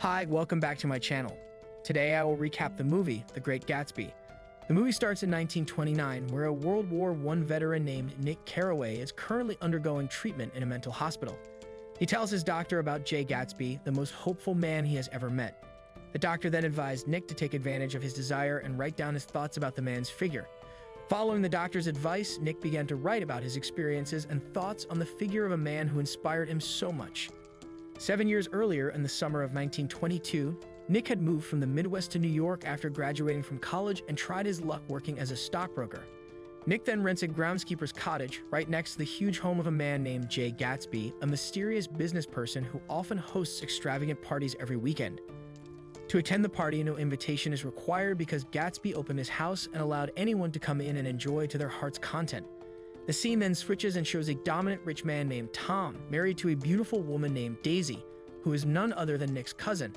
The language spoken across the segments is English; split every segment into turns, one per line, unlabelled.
Hi, welcome back to my channel. Today I will recap the movie, The Great Gatsby. The movie starts in 1929, where a World War I veteran named Nick Carraway is currently undergoing treatment in a mental hospital. He tells his doctor about Jay Gatsby, the most hopeful man he has ever met. The doctor then advised Nick to take advantage of his desire and write down his thoughts about the man's figure. Following the doctor's advice, Nick began to write about his experiences and thoughts on the figure of a man who inspired him so much. 7 years earlier, in the summer of 1922, Nick had moved from the Midwest to New York after graduating from college and tried his luck working as a stockbroker. Nick then rents a groundskeeper's cottage right next to the huge home of a man named Jay Gatsby, a mysterious business person who often hosts extravagant parties every weekend. To attend the party, no invitation is required because Gatsby opened his house and allowed anyone to come in and enjoy to their heart's content. The scene then switches and shows a dominant rich man named Tom, married to a beautiful woman named Daisy, who is none other than Nick's cousin.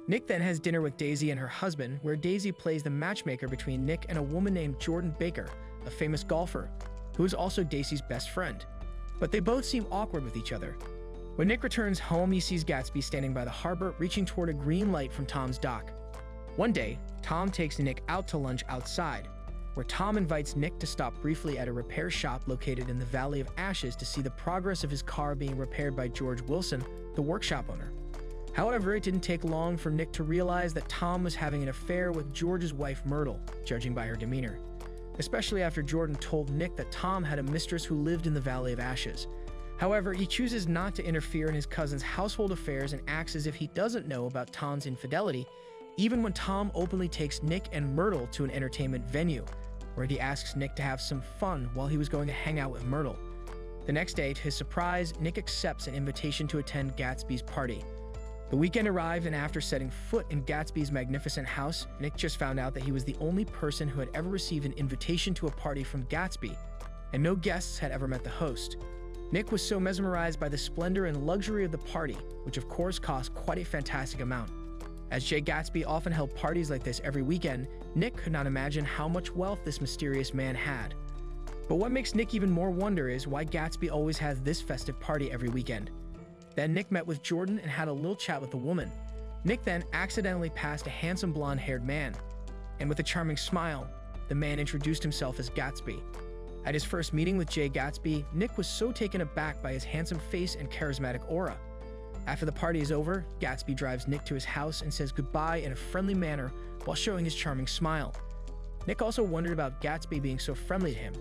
Nick then has dinner with Daisy and her husband, where Daisy plays the matchmaker between Nick and a woman named Jordan Baker, a famous golfer, who is also Daisy's best friend. But they both seem awkward with each other. When Nick returns home, he sees Gatsby standing by the harbor, reaching toward a green light from Tom's dock. One day, Tom takes Nick out to lunch outside, where Tom invites Nick to stop briefly at a repair shop located in the Valley of Ashes to see the progress of his car being repaired by George Wilson, the workshop owner. However, it didn't take long for Nick to realize that Tom was having an affair with George's wife Myrtle, judging by her demeanor, especially after Jordan told Nick that Tom had a mistress who lived in the Valley of Ashes. However, he chooses not to interfere in his cousin's household affairs and acts as if he doesn't know about Tom's infidelity, even when Tom openly takes Nick and Myrtle to an entertainment venue, where he asks Nick to have some fun while he was going to hang out with Myrtle. The next day, to his surprise, Nick accepts an invitation to attend Gatsby's party. The weekend arrived, and after setting foot in Gatsby's magnificent house, Nick just found out that he was the only person who had ever received an invitation to a party from Gatsby, and no guests had ever met the host. Nick was so mesmerized by the splendor and luxury of the party, which of course cost quite a fantastic amount. As Jay Gatsby often held parties like this every weekend, Nick could not imagine how much wealth this mysterious man had. But what makes Nick even more wonder is why Gatsby always has this festive party every weekend. Then Nick met with Jordan and had a little chat with the woman. Nick then accidentally passed a handsome blonde-haired man, and with a charming smile, the man introduced himself as Gatsby. At his first meeting with Jay Gatsby, Nick was so taken aback by his handsome face and charismatic aura. After the party is over, Gatsby drives Nick to his house and says goodbye in a friendly manner while showing his charming smile. Nick also wondered about Gatsby being so friendly to him.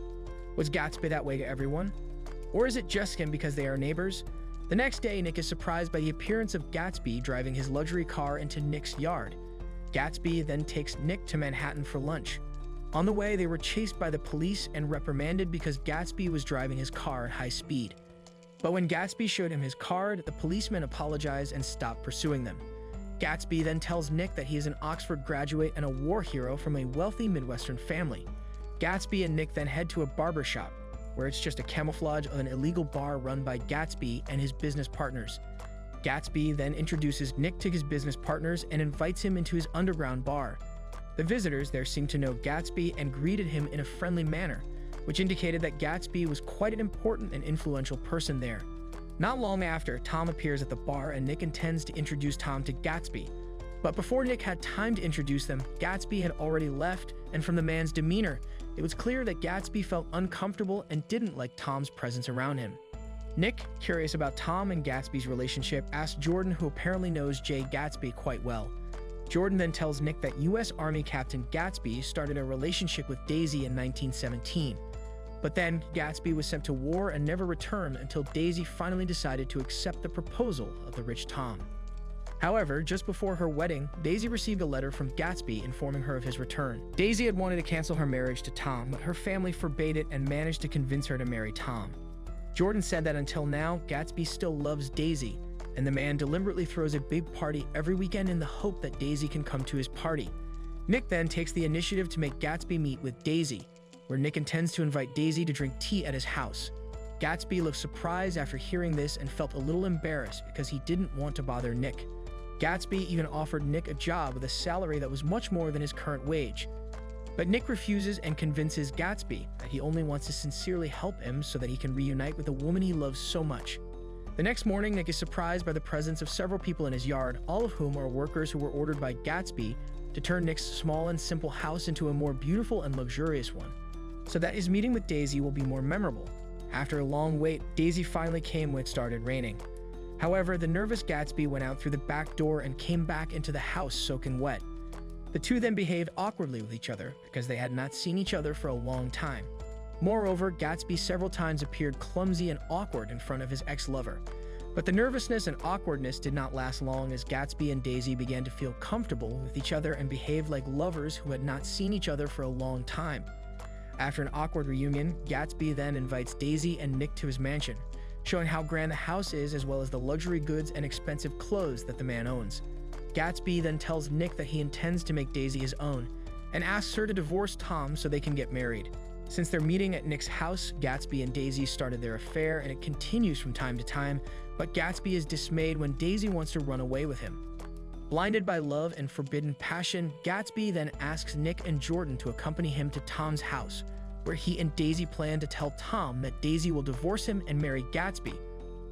Was Gatsby that way to everyone? Or is it just him because they are neighbors? The next day, Nick is surprised by the appearance of Gatsby driving his luxury car into Nick's yard. Gatsby then takes Nick to Manhattan for lunch. On the way, they were chased by the police and reprimanded because Gatsby was driving his car at high speed. But when Gatsby showed him his card, the policemen apologized and stopped pursuing them. Gatsby then tells Nick that he is an Oxford graduate and a war hero from a wealthy Midwestern family. Gatsby and Nick then head to a barber shop, where it's just a camouflage of an illegal bar run by Gatsby and his business partners. Gatsby then introduces Nick to his business partners and invites him into his underground bar. The visitors there seemed to know Gatsby and greeted him in a friendly manner, which indicated that Gatsby was quite an important and influential person there. Not long after, Tom appears at the bar and Nick intends to introduce Tom to Gatsby. But before Nick had time to introduce them, Gatsby had already left, and from the man's demeanor, it was clear that Gatsby felt uncomfortable and didn't like Tom's presence around him. Nick, curious about Tom and Gatsby's relationship, asked Jordan, who apparently knows Jay Gatsby quite well. Jordan then tells Nick that U.S. Army Captain Gatsby started a relationship with Daisy in 1917. But then, Gatsby was sent to war and never returned until Daisy finally decided to accept the proposal of the rich Tom. However, just before her wedding, Daisy received a letter from Gatsby informing her of his return. Daisy had wanted to cancel her marriage to Tom, but her family forbade it and managed to convince her to marry Tom. Jordan said that until now, Gatsby still loves Daisy, and the man deliberately throws a big party every weekend in the hope that Daisy can come to his party. Nick then takes the initiative to make Gatsby meet with Daisy, where Nick intends to invite Daisy to drink tea at his house. Gatsby looked surprised after hearing this and felt a little embarrassed because he didn't want to bother Nick. Gatsby even offered Nick a job with a salary that was much more than his current wage. But Nick refuses and convinces Gatsby that he only wants to sincerely help him so that he can reunite with the woman he loves so much. The next morning, Nick is surprised by the presence of several people in his yard, all of whom are workers who were ordered by Gatsby to turn Nick's small and simple house into a more beautiful and luxurious one, so that his meeting with Daisy will be more memorable. After a long wait, Daisy finally came when it started raining. However, the nervous Gatsby went out through the back door and came back into the house soaking wet. The two then behaved awkwardly with each other because they had not seen each other for a long time. Moreover, Gatsby several times appeared clumsy and awkward in front of his ex-lover. But the nervousness and awkwardness did not last long as Gatsby and Daisy began to feel comfortable with each other and behaved like lovers who had not seen each other for a long time. After an awkward reunion, Gatsby then invites Daisy and Nick to his mansion, showing how grand the house is as well as the luxury goods and expensive clothes that the man owns. Gatsby then tells Nick that he intends to make Daisy his own, and asks her to divorce Tom so they can get married. Since their meeting at Nick's house, Gatsby and Daisy started their affair, and it continues from time to time, but Gatsby is dismayed when Daisy wants to run away with him. Blinded by love and forbidden passion, Gatsby then asks Nick and Jordan to accompany him to Tom's house, where he and Daisy plan to tell Tom that Daisy will divorce him and marry Gatsby.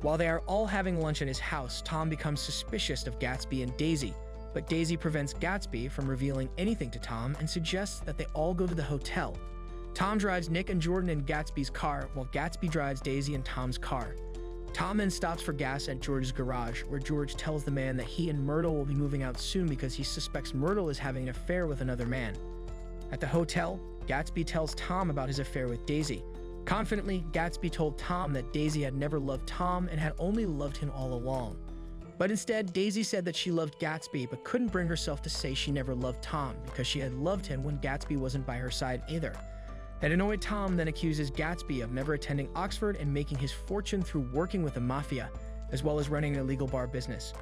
While they are all having lunch at his house, Tom becomes suspicious of Gatsby and Daisy, but Daisy prevents Gatsby from revealing anything to Tom and suggests that they all go to the hotel. Tom drives Nick and Jordan in Gatsby's car, while Gatsby drives Daisy in Tom's car. Tom then stops for gas at George's garage, where George tells the man that he and Myrtle will be moving out soon because he suspects Myrtle is having an affair with another man. At the hotel, Gatsby tells Tom about his affair with Daisy. Confidently, Gatsby told Tom that Daisy had never loved Tom and had only loved him all along. But instead, Daisy said that she loved Gatsby but couldn't bring herself to say she never loved Tom because she had loved him when Gatsby wasn't by her side either. That annoyed Tom then accuses Gatsby of never attending Oxford and making his fortune through working with the mafia, as well as running an illegal bar business.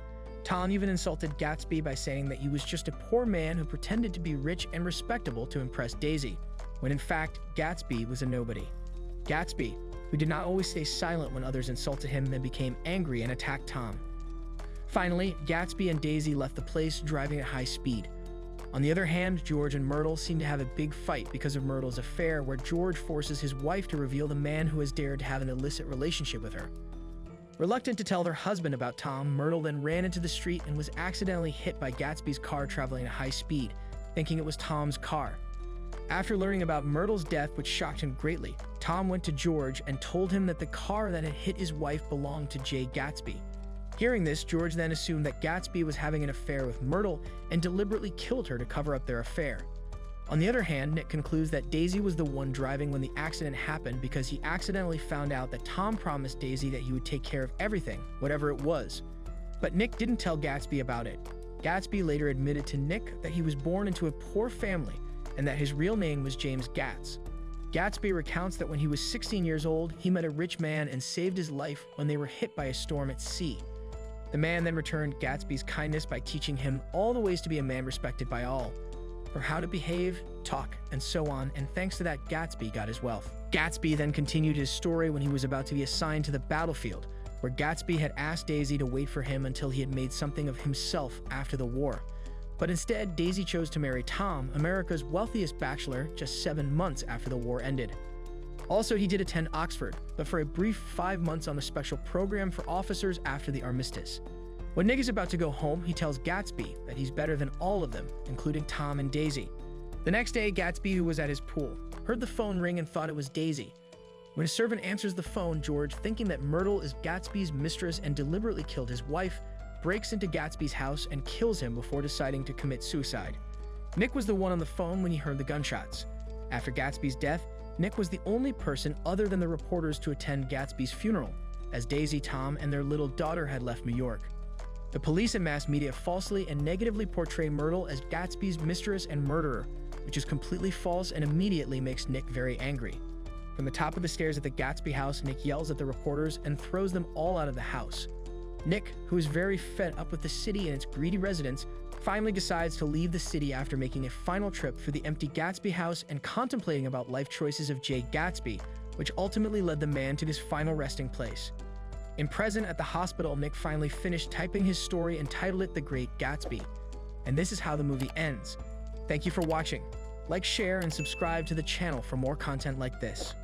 Tom even insulted Gatsby by saying that he was just a poor man who pretended to be rich and respectable to impress Daisy, when in fact, Gatsby was a nobody. Gatsby, who did not always stay silent when others insulted him, then became angry and attacked Tom. Finally, Gatsby and Daisy left the place driving at high speed. On the other hand, George and Myrtle seem to have a big fight because of Myrtle's affair, where George forces his wife to reveal the man who has dared to have an illicit relationship with her. Reluctant to tell her husband about Tom, Myrtle then ran into the street and was accidentally hit by Gatsby's car traveling at high speed, thinking it was Tom's car. After learning about Myrtle's death, which shocked him greatly, Tom went to George and told him that the car that had hit his wife belonged to Jay Gatsby. Hearing this, George then assumed that Gatsby was having an affair with Myrtle and deliberately killed her to cover up their affair. On the other hand, Nick concludes that Daisy was the one driving when the accident happened because he accidentally found out that Tom promised Daisy that he would take care of everything, whatever it was. But Nick didn't tell Gatsby about it. Gatsby later admitted to Nick that he was born into a poor family and that his real name was James Gatz. Gatsby recounts that when he was 16 years old, he met a rich man and saved his life when they were hit by a storm at sea. The man then returned Gatsby's kindness by teaching him all the ways to be a man respected by all, from how to behave, talk, and so on, and thanks to that, Gatsby got his wealth. Gatsby then continued his story when he was about to be assigned to the battlefield, where Gatsby had asked Daisy to wait for him until he had made something of himself after the war. But instead, Daisy chose to marry Tom, America's wealthiest bachelor, just 7 months after the war ended. Also, he did attend Oxford, but for a brief 5 months on the special program for officers after the armistice. When Nick is about to go home, he tells Gatsby that he's better than all of them, including Tom and Daisy. The next day, Gatsby, who was at his pool, heard the phone ring and thought it was Daisy. When a servant answers the phone, George, thinking that Myrtle is Gatsby's mistress and deliberately killed his wife, breaks into Gatsby's house and kills him before deciding to commit suicide. Nick was the one on the phone when he heard the gunshots. After Gatsby's death, Nick was the only person other than the reporters to attend Gatsby's funeral, as Daisy, Tom, and their little daughter had left New York. The police and mass media falsely and negatively portray Myrtle as Gatsby's mistress and murderer, which is completely false and immediately makes Nick very angry. From the top of the stairs at the Gatsby house, Nick yells at the reporters and throws them all out of the house. Nick, who is very fed up with the city and its greedy residents, finally decides to leave the city after making a final trip through the empty Gatsby house and contemplating about life choices of Jay Gatsby, which ultimately led the man to his final resting place. In prison at the hospital, Nick finally finished typing his story and titled it The Great Gatsby. And this is how the movie ends. Thank you for watching. Like, share, and subscribe to the channel for more content like this.